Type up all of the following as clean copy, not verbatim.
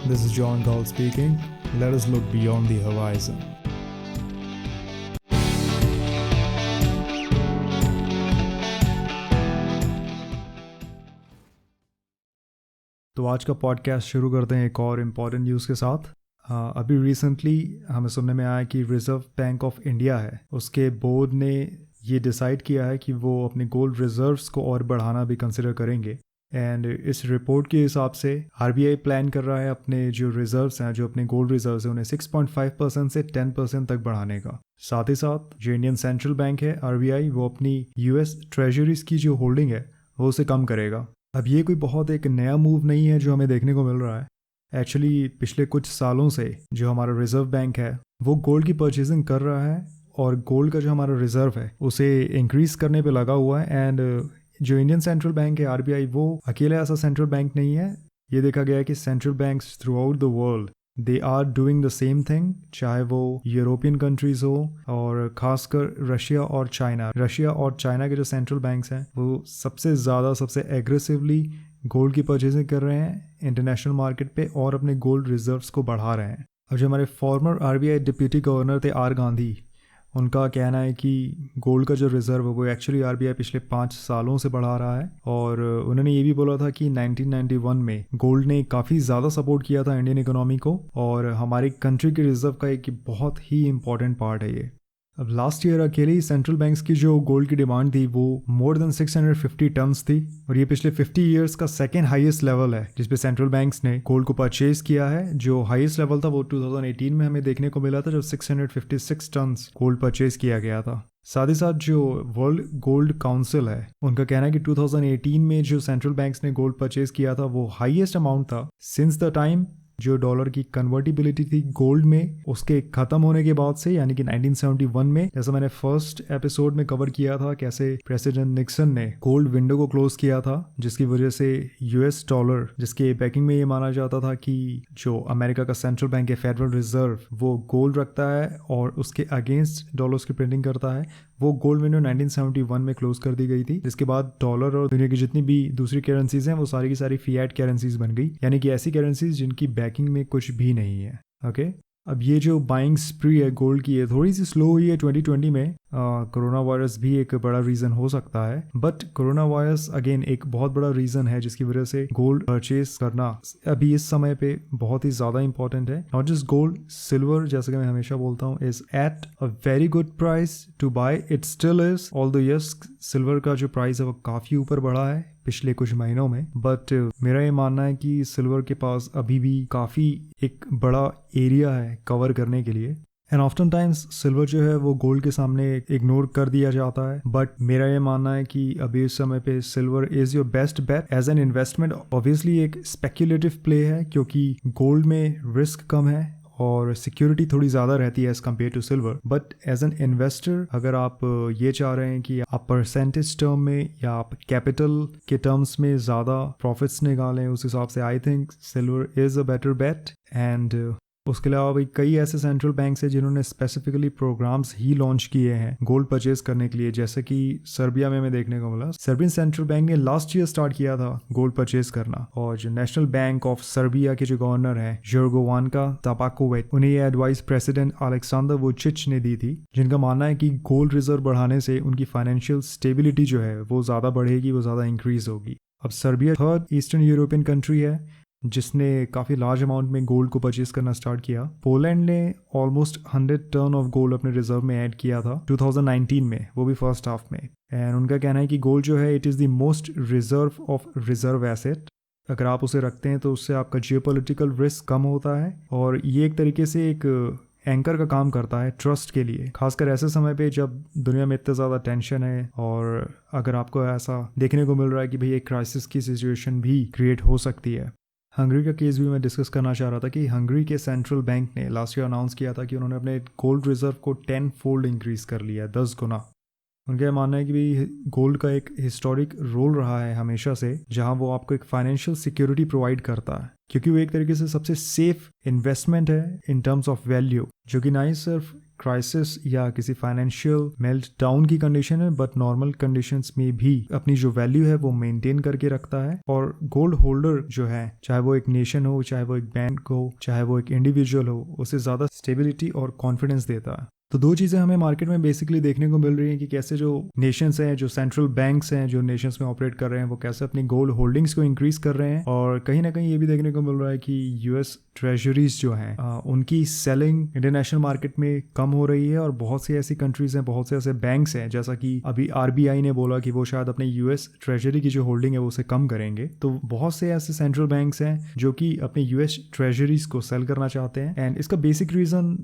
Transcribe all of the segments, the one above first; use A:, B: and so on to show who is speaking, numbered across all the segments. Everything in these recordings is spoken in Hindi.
A: This is John Gall speaking. Let us look beyond the horizon. तो आज का पॉडकास्ट शुरू करते हैं एक और इम्पॉर्टेंट न्यूज़ के साथ। अभी रिसेंटली हमें सुनने में आया कि रिज़र्व बैंक ऑफ इंडिया है, उसके बोर्ड ने ये डिसाइड किया है कि वो अपने गोल्ड रिजर्व्स को और बढ़ाना भी कंसिडर करेंगे। एंड इस रिपोर्ट के हिसाब से आरबीआई प्लान कर रहा है अपने जो रिजर्व्स हैं, जो अपने गोल्ड रिजर्व्स हैं, उन्हें 6.5% से 10% तक बढ़ाने का। साथ ही साथ जो इंडियन सेंट्रल बैंक है आरबीआई, वो अपनी यूएस ट्रेजरीज की जो होल्डिंग है वो उसे कम करेगा। अब ये कोई बहुत एक नया मूव नहीं है जो हमें देखने को मिल रहा है। एक्चुअली पिछले कुछ सालों से जो हमारा रिजर्व बैंक है वो गोल्ड की परचेजिंग कर रहा है और गोल्ड का जो हमारा रिजर्व है उसे इंक्रीज करने पे लगा हुआ है। एंड जो इंडियन सेंट्रल बैंक है आरबीआई, वो अकेला ऐसा सेंट्रल बैंक नहीं है। ये देखा गया है कि central banks throughout the world they are doing the same thing, चाहे वो यूरोपियन कंट्रीज हो और खासकर रशिया और चाइना के जो सेंट्रल बैंक्स हैं वो सबसे ज़्यादा सबसे एग्रेसिवली गोल्ड की परचेजिंग कर रहे हैं इंटरनेशनल मार्केट पे और अपने गोल्ड रिजर्व्स को बढ़ा रहे हैं। अब जो हमारे फॉर्मर आरबीआई डिप्टी गवर्नर थे आर गांधी, उनका कहना है कि गोल्ड का जो रिज़र्व है वो एक्चुअली आरबीआई पिछले 5 सालों से बढ़ा रहा है। और उन्होंने ये भी बोला था कि 1991 में गोल्ड ने काफ़ी ज़्यादा सपोर्ट किया था इंडियन इकोनॉमी को और हमारी कंट्री के रिज़र्व का एक बहुत ही इंपॉर्टेंट पार्ट है ये। अब लास्ट ईयर अकेले ही सेंट्रल बैंक्स की जो गोल्ड की डिमांड थी वो मोर देन 650 टन्स थी और ये पिछले 50 इयर्स का सेकेंड हाईएस्ट लेवल है जिसपे सेंट्रल बैंक्स ने गोल्ड को परचेज किया है। जो हाईएस्ट लेवल था वो 2018 में हमें देखने को मिला था जब 656 टन्स गोल्ड परचेज किया गया था। साथ ही साथ जो वर्ल्ड गोल्ड काउंसिल है उनका कहना है कि 2018 में जो सेंट्रल बैंक्स ने गोल्ड परचेज किया था वो हाईएस्ट अमाउंट था सिंस द टाइम जो डॉलर की कन्वर्टिबिलिटी थी गोल्ड में उसके खत्म होने के बाद से, यानी कि 1971 में। जैसा मैंने फर्स्ट एपिसोड में कवर किया था कैसे प्रेसिडेंट निक्सन ने गोल्ड विंडो को क्लोज किया था, जिसकी वजह से यूएस डॉलर, जिसके बैकिंग में ये माना जाता था कि जो अमेरिका का सेंट्रल बैंक है फेडरल रिजर्व, वो गोल्ड रखता है और उसके अगेंस्ट डॉलर्स की प्रिंटिंग करता है, वो गोल्ड विंडो 1971 में क्लोज कर दी गई थी। जिसके बाद डॉलर और दुनिया की जितनी भी दूसरी करेंसीज हैं वो सारी की सारी फिएट करेंसीज बन गई, यानी कि ऐसी करेंसीज जिनकी बैकिंग में कुछ भी नहीं है। ओके, अब ये जो बाइंग स्प्री है गोल्ड की है थोड़ी सी स्लो हुई है 2020 में। कोरोना वायरस भी एक बड़ा रीज़न हो सकता है, बट कोरोना वायरस अगेन एक बहुत बड़ा रीज़न है जिसकी वजह से गोल्ड परचेज करना अभी इस समय पे बहुत ही ज़्यादा इंपॉर्टेंट है। नॉट जस्ट गोल्ड, सिल्वर, जैसे कि मैं हमेशा बोलता हूँ, is at a very good price to buy. It still is, although yes silver का जो प्राइस है वो काफ़ी ऊपर बढ़ा है पिछले कुछ महीनों में, बट मेरा ये मानना है कि सिल्वर के पास अभी भी काफ़ी एक बड़ा एरिया है कवर करने के लिए। एंड ऑफ्टन टाइम्स सिल्वर जो है वो गोल्ड के सामने इग्नोर कर दिया जाता है, बट मेरा ये मानना है कि अभी इस समय पे silver is your best bet as an investment. Obviously एक स्पेक्युलेटिव प्ले है क्योंकि गोल्ड में रिस्क कम है और सिक्योरिटी थोड़ी ज़्यादा रहती है as compared to silver, but as an investor अगर आप ये चाह रहे हैं कि आप परसेंटेज टर्म में या आप कैपिटल के टर्म्स में ज़्यादा प्रॉफिट्स निकालें, उस हिसाब से I think silver is a better bet. And उसके अलावा भी कई ऐसे सेंट्रल बैंक्स हैं जिन्होंने स्पेसिफिकली प्रोग्राम्स ही लॉन्च किए हैं गोल्ड परचेज करने के लिए, जैसे कि सर्बिया में हमें देखने को मिला। सर्बियन सेंट्रल बैंक ने लास्ट ईयर स्टार्ट किया था गोल्ड परचेज करना, और जो नेशनल बैंक ऑफ सर्बिया के जो गवर्नर हैं जोरगोवानका ताबाकोविच, उन्हें ये एडवाइस प्रेसिडेंट अलेक्जेंडर वुचिच ने दी थी, जिनका मानना है कि गोल्ड रिजर्व बढ़ाने से उनकी फाइनेंशियल स्टेबिलिटी जो है वो ज़्यादा बढ़ेगी, वो ज़्यादा इंक्रीज होगी। अब Serbia third eastern European country है जिसने काफ़ी लार्ज अमाउंट में गोल्ड को परचेज करना स्टार्ट किया। पोलैंड ने ऑलमोस्ट 100 टन ऑफ गोल्ड अपने रिजर्व में ऐड किया था 2019 में, वो भी फर्स्ट हाफ में। एंड उनका कहना है कि गोल्ड जो है it is the most reserve of reserve asset. अगर आप उसे रखते हैं तो उससे आपका जियोपॉलिटिकल रिस्क कम होता है और ये एक तरीके से एक एंकर का काम करता है ट्रस्ट के लिए, खासकर ऐसे समय पे जब दुनिया में इतना ज़्यादा टेंशन है और अगर आपको ऐसा देखने को मिल रहा है कि भाई एक क्राइसिस की सिचुएशन भी क्रिएट हो सकती है। हंगरी का केस भी मैं डिस्कस करना चाह रहा था कि हंगरी के सेंट्रल बैंक ने लास्ट ईयर अनाउंस किया था कि उन्होंने अपने गोल्ड रिजर्व को 10 फोल्ड इंक्रीज कर लिया, 10 गुना। उनका मानना है कि भाई गोल्ड का एक हिस्टोरिक रोल रहा है हमेशा से, जहां वो आपको एक फाइनेंशियल सिक्योरिटी प्रोवाइड करता है, क्योंकि वो एक तरीके से सबसे सेफ इन्वेस्टमेंट है इन टर्म्स ऑफ वैल्यू, जो कि ना ही सिर्फ क्राइसिस या किसी फाइनेंशियल मेल्ट डाउन की कंडीशन में, बट नॉर्मल कंडीशंस में भी अपनी जो वैल्यू है वो मेंटेन करके रखता है। और गोल्ड होल्डर जो है, चाहे वो एक नेशन हो, चाहे वो एक बैंक हो, चाहे वो एक इंडिविजुअल हो, उसे ज़्यादा स्टेबिलिटी और कॉन्फिडेंस देता है। तो दो चीज़ें हमें मार्केट में बेसिकली देखने को मिल रही हैं कि कैसे जो नेशंस हैं, जो सेंट्रल बैंक्स हैं जो नेशंस में ऑपरेट कर रहे हैं, वो कैसे अपनी गोल्ड होल्डिंग्स को इंक्रीज कर रहे हैं। और कहीं ना कहीं ये भी देखने को मिल रहा है कि यूएस ट्रेजरीज जो हैं उनकी सेलिंग इंटरनेशनल मार्केट में कम हो रही है। और बहुत सी ऐसी कंट्रीज हैं, बहुत से ऐसे बैंक्स हैं, जैसा कि अभी आरबीआई ने बोला कि वो शायद अपने यूएस ट्रेजरी की जो होल्डिंग है वो उसे कम करेंगे। तो बहुत से ऐसे सेंट्रल बैंक्स हैं जो कि अपने यूएस ट्रेजरीज को सेल करना चाहते हैं। एंड इसका बेसिक रीजन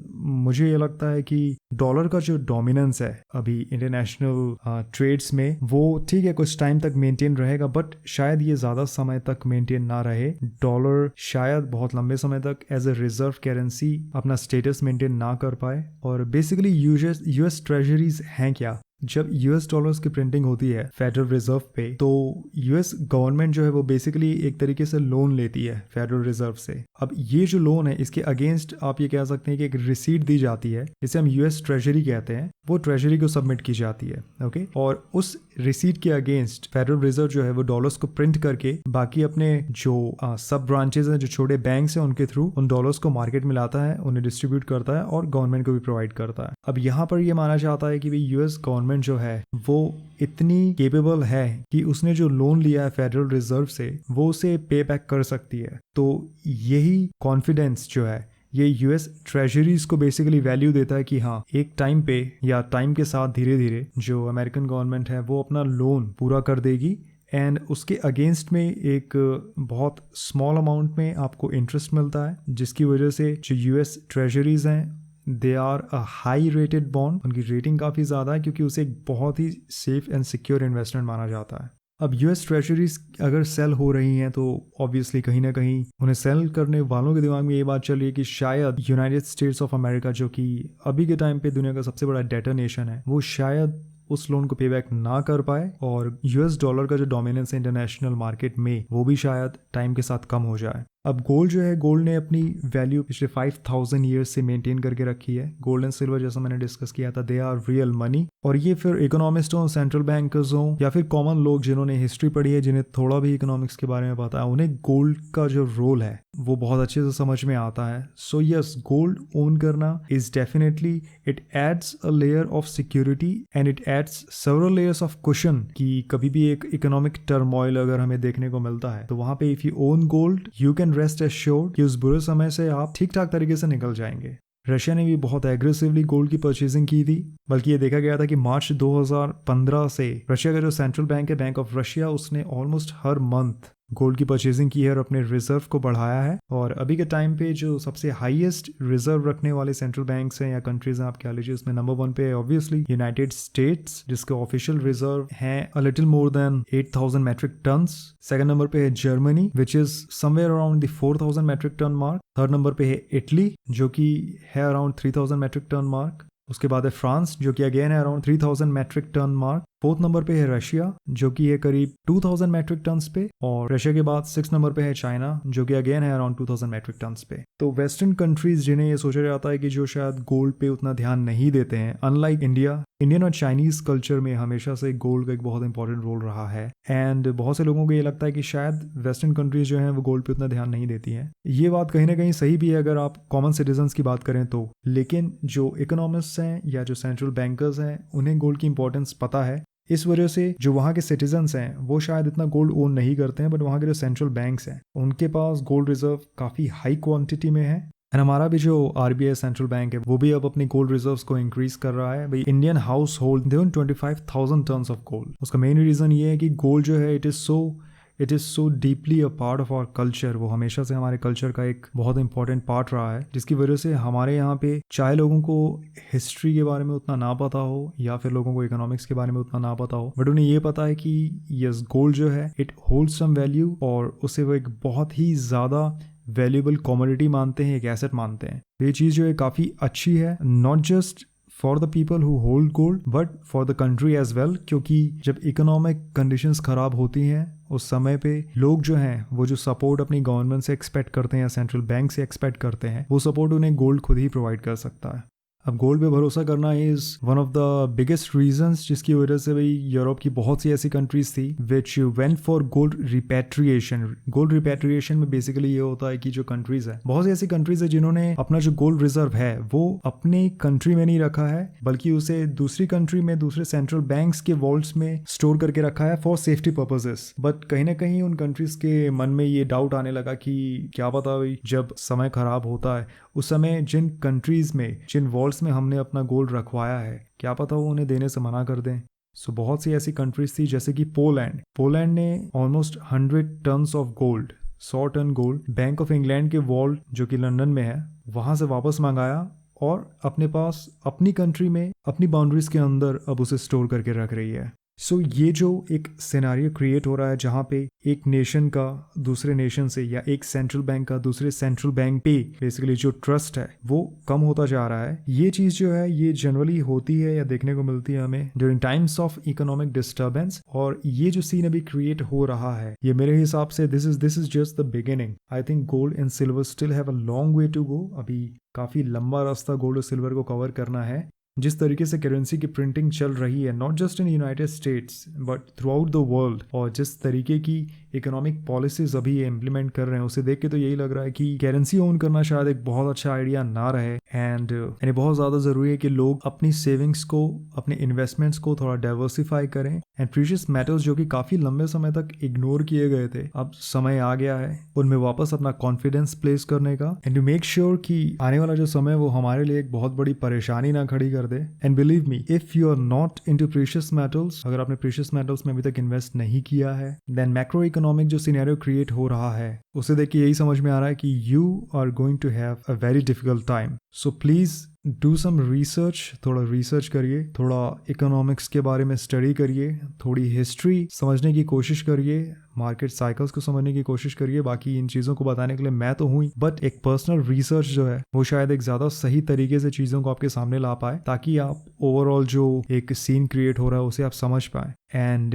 A: मुझे ये लगता है कि डॉलर का जो डोमिनेंस है अभी इंटरनेशनल ट्रेड्स में, वो ठीक है कुछ टाइम तक मेंटेन रहेगा, बट शायद ये ज़्यादा समय तक मेंटेन ना रहे। डॉलर शायद बहुत लंबे समय तक एज ए रिजर्व करेंसी अपना स्टेटस मेंटेन ना कर पाए। और बेसिकली यूएस ट्रेजरीज हैं क्या? जब यूएस डॉलर्स की प्रिंटिंग होती है फेडरल रिजर्व पे, तो यूएस गवर्नमेंट जो है वो बेसिकली एक तरीके से लोन लेती है फेडरल रिजर्व से। अब ये जो लोन है इसके अगेंस्ट आप ये कह सकते हैं कि एक रिसीट दी जाती है, जिसे हम यूएस ट्रेजरी कहते हैं। वो ट्रेजरी को सबमिट की जाती है, ओके। और उस रिसीट के अगेंस्ट फेडरल रिजर्व जो है वो डॉलर्स को प्रिंट करके बाकी अपने जो सब ब्रांचेस हैं, जो छोटे बैंक्स हैं, उनके थ्रू उन डॉलर्स को मार्केट में लाता है, उन्हें डिस्ट्रीब्यूट करता है और गवर्नमेंट को भी प्रोवाइड करता है। अब यहाँ पर ये माना जाता है कि भाई यूएस गवर्नमेंट जो है वो इतनी केपेबल है कि उसने जो लोन लिया है फेडरल रिजर्व से वो उसे पे बैक कर सकती है। तो यही कॉन्फिडेंस जो है ये यूएस ट्रेजरीज को बेसिकली वैल्यू देता है कि हाँ, एक टाइम पे या टाइम के साथ धीरे धीरे जो अमेरिकन गवर्नमेंट है वो अपना लोन पूरा कर देगी। एंड उसके अगेंस्ट में एक बहुत स्मॉल अमाउंट में आपको इंटरेस्ट मिलता है, जिसकी वजह से जो यूएस ट्रेजरीज हैं they are a high rated bond. उनकी रेटिंग काफ़ी ज़्यादा है क्योंकि उसे एक बहुत ही सेफ एंड सिक्योर इन्वेस्टमेंट माना जाता है। अब यूएस ट्रेजरीज अगर सेल हो रही हैं तो ऑब्वियसली कहीं ना कहीं उन्हें सेल करने वालों के दिमाग में ये बात चल रही है कि शायद यूनाइटेड स्टेट्स ऑफ अमेरिका, जो कि अभी के टाइम पे दुनिया का सबसे बड़ा डेटर नेशन है, वो शायद उस लोन को पे बैक ना कर पाए और यूएस डॉलर का जो डोमिनेंस है इंटरनेशनल मार्केट में वो भी शायद टाइम के साथ कम हो जाए। अब गोल्ड जो है, गोल्ड ने अपनी वैल्यू पिछले 5000 ईयर्स से मेंटेन करके रखी है। गोल्ड एंड सिल्वर जैसा मैंने डिस्कस किया था, दे आर रियल मनी। और ये फिर इकोनॉमिस्ट हो, सेंट्रल बैंकर्स हो, या फिर कॉमन लोग जिन्होंने हिस्ट्री पढ़ी है, जिन्हें थोड़ा भी इकोनॉमिक्स के बारे में पता है, उन्हें गोल्ड का जो रोल है वो बहुत अच्छे से समझ में आता है। सो यस, गोल्ड ओन करना is definitely, it adds a layer of security and it adds several layers of cushion कि कभी भी एक इकोनॉमिक टर्मोइल अगर हमें देखने को मिलता है तो वहां पे if you own gold you can rest assured कि उस बुरे समय से आप ठीक ठाक तरीके से निकल जाएंगे। रशिया ने भी बहुत एग्रेसिवली गोल्ड की परचेजिंग की थी, बल्कि ये देखा गया था कि मार्च 2015 से रशिया का जो सेंट्रल बैंक है, बैंक ऑफ रशिया, उसने ऑलमोस्ट हर मंथ गोल्ड की परचेजिंग की है और अपने रिजर्व को बढ़ाया है। और अभी के टाइम पे जो सबसे हाईएस्ट रिजर्व रखने वाले सेंट्रल बैंक्स हैं या कंट्रीज हैं, आप कह लीजिए, उसमें नंबर 1 पे है ऑब्वियसली यूनाइटेड स्टेट्स, जिसके ऑफिशियल रिजर्व हैं a little more than 8000 metric tons. Second number पे है Germany which is somewhere around the 4000 metric ton mark. Third number पे है इटली जो कि है अराउंड 3000 मेट्रिक टन मार्क। उसके बाद है फ्रांस जो कि अगेन है around 3000 metric ton mark. Fourth number पे है रशिया जो कि है करीब 2000 मेट्रिक टन्स पे। और रशिया के बाद 6 नंबर पे है चाइना जो कि अगेन है अराउंड 2000 मेट्रिक टन्स पे। तो वेस्टर्न कंट्रीज जिन्हें ये सोचा जाता है कि जो शायद गोल्ड पे उतना ध्यान नहीं देते हैं, अनलाइक इंडिया, इंडियन और चाइनीज कल्चर में हमेशा से गोल्ड का एक बहुत इंपॉर्टेंट रोल रहा है। एंड बहुत से लोगों को ये लगता है कि शायद वेस्टर्न कंट्रीज जो हैं वो गोल्ड पे उतना ध्यान नहीं देती हैं। ये बात कहीं ना कहीं सही भी है अगर आप कॉमन सिटीजन्स की बात करें तो, लेकिन जो इकोनॉमिस्ट्स हैं या जो सेंट्रल बैंकर्स हैं उन्हें गोल्ड की इंपॉर्टेंस पता है। इस वजह से जो वहाँ के सिटीजन्स हैं वो शायद इतना गोल्ड ओन नहीं करते हैं, बट वहाँ के जो सेंट्रल बैंक्स हैं उनके पास गोल्ड रिजर्व काफ़ी हाई क्वांटिटी में है। एंड हमारा भी जो आरबीआई सेंट्रल बैंक है वो भी अब अपनी गोल्ड रिजर्व्स को इंक्रीज कर रहा है। भाई Indian household they own 25,000 tons of gold. उसका मेन रीज़न ये है कि गोल्ड जो है it is so deeply a part of our culture. वो हमेशा से हमारे कल्चर का एक बहुत इंपॉर्टेंट पार्ट रहा है, जिसकी वजह से हमारे यहाँ पे चाहे लोगों को हिस्ट्री के बारे में उतना ना पता हो या फिर लोगों को इकोनॉमिक्स के बारे में उतना ना पता हो, बट उन्हें ये पता है कि यस, गोल्ड जो है इट होल्ड्स सम वैल्यू और उसे वो एक बहुत ही ज़्यादा वैल्यूएबल कमोडिटी मानते हैं, एक एसेट मानते हैं। ये चीज़ जो है काफ़ी अच्छी है, not just for the people who hold gold but for the country as well, क्योंकि जब इकोनॉमिक कंडीशंस खराब होती हैं उस समय पे लोग जो हैं वो जो सपोर्ट अपनी गवर्नमेंट से एक्सपेक्ट करते हैं या सेंट्रल बैंक से एक्सपेक्ट करते हैं, वो सपोर्ट उन्हें गोल्ड खुद ही प्रोवाइड कर सकता है। अब गोल्ड पे भरोसा करना is one of the biggest reasons जिसकी वजह से भाई यूरोप की बहुत सी ऐसी कंट्रीज थी which went for gold repatriation. Gold repatriation में बेसिकली ये होता है कि जो कंट्रीज है, बहुत सी ऐसी कंट्रीज है जिन्होंने अपना जो गोल्ड रिजर्व है वो अपने कंट्री में नहीं रखा है, बल्कि उसे दूसरी कंट्री में दूसरे सेंट्रल बैंक्स के वॉल्ट्स में स्टोर करके रखा है फॉर सेफ्टी पर्पसेस। बट कहीं ना कहीं उन कंट्रीज के मन में ये डाउट आने लगा कि क्या पता भाई जब समय खराब होता है उस समय जिन कंट्रीज में, जिन वॉल्ट्स में हमने अपना गोल्ड रखवाया है, क्या पता वो उन्हें देने से मना कर दें। सो बहुत सी ऐसी कंट्रीज थी जैसे कि पोलैंड ने almost 100 tons of gold, 100 ton gold bank of England के वॉल्ट जो कि लंदन में है वहां से वापस मंगाया और अपने पास अपनी कंट्री में अपनी बाउंड्रीज के अंदर अब उसे स्टोर करके रख रही है। सो ये जो एक सिनेरियो क्रिएट हो रहा है जहाँ पे एक नेशन का दूसरे नेशन से या एक सेंट्रल बैंक का दूसरे सेंट्रल बैंक पे बेसिकली जो ट्रस्ट है वो कम होता जा रहा है, ये चीज़ जो है ये जनरली होती है या देखने को मिलती है हमें during times of economic disturbance. और ये जो सीन अभी क्रिएट हो रहा है ये मेरे हिसाब से this is just the beginning. I think gold and silver still have a long way to go. अभी काफ़ी लंबा रास्ता गोल्ड और सिल्वर को कवर करना है। जिस तरीके से करेंसी की प्रिंटिंग चल रही है not just in United states but through out the world, और जिस तरीके की इकोनॉमिक पॉलिसीज अभी ये इम्प्लीमेंट कर रहे हैं उसे देख के तो यही लग रहा है कि करेंसी ओन करना शायद एक बहुत अच्छा आइडिया ना रहे। एंड यानी बहुत ज़्यादा ज़रूरी है कि लोग अपनी सेविंग्स को, अपने इन्वेस्टमेंट्स को थोड़ा डाइवर्सिफाई करें। एंड प्रीशियस मेटल्स जो कि काफ़ी लंबे समय तक इग्नोर किए गए थे, अब समय आ गया है उनमें वापस अपना कॉन्फिडेंस प्लेस करने का एंड टू मेक श्योर कि आने वाला जो समय वो हमारे लिए एक बहुत बड़ी परेशानी ना खड़ी कर दे। And believe me, if you are not into precious metals, अगर आपने प्रीशियस मेटल्स में अभी तक इन्वेस्ट नहीं किया है, देन मैक्रो इकोनॉमिक जो सिनेरियो क्रिएट हो रहा है उसे देख के यही समझ में आ रहा है कि you are going to have a very difficult time. So please do some research, थोड़ा रिसर्च करिए, थोड़ा इकोनॉमिक्स के बारे में स्टडी करिए, थोड़ी हिस्ट्री समझने की कोशिश करिए, मार्केट साइकिल्स को समझने की कोशिश करिए। बाकी इन चीज़ों को बताने के लिए मैं तो हूँ, बट एक पर्सनल रिसर्च जो है वो शायद एक ज़्यादा सही तरीके से चीज़ों को आपके सामने ला पाए ताकि आप ओवरऑल जो एक सीन क्रिएट हो रहा है उसे आप समझ पाए and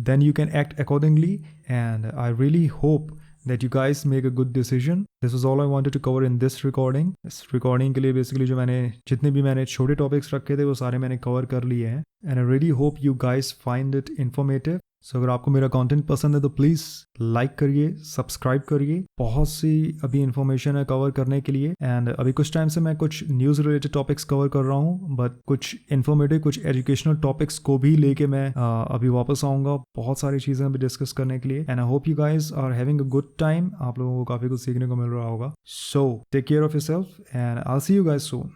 A: then you can act accordingly. And I really hope that you guys make a good decision. This was all I wanted to cover in this recording. इस recording के लिए basically जो जितने भी मैंने छोटे topics रखे थे वो सारे मैंने cover कर लिए हैं and I really hope you guys find it informative. So अगर आपको मेरा कंटेंट पसंद है तो प्लीज़ लाइक करिए, सब्सक्राइब करिए। बहुत सी अभी इन्फॉर्मेशन है कवर करने के लिए एंड अभी कुछ टाइम से मैं कुछ न्यूज़ रिलेटेड टॉपिक्स कवर कर रहा हूँ, बट कुछ इन्फॉर्मेटिव, कुछ एजुकेशनल टॉपिक्स को भी लेके मैं अभी वापस आऊँगा बहुत सारी चीज़ें अभी डिस्कस करने के लिए। And I hope you guys are having a good time. आप लोगों को काफ़ी कुछ सीखने को मिल रहा होगा। So take care of yourself and I will see you guys soon.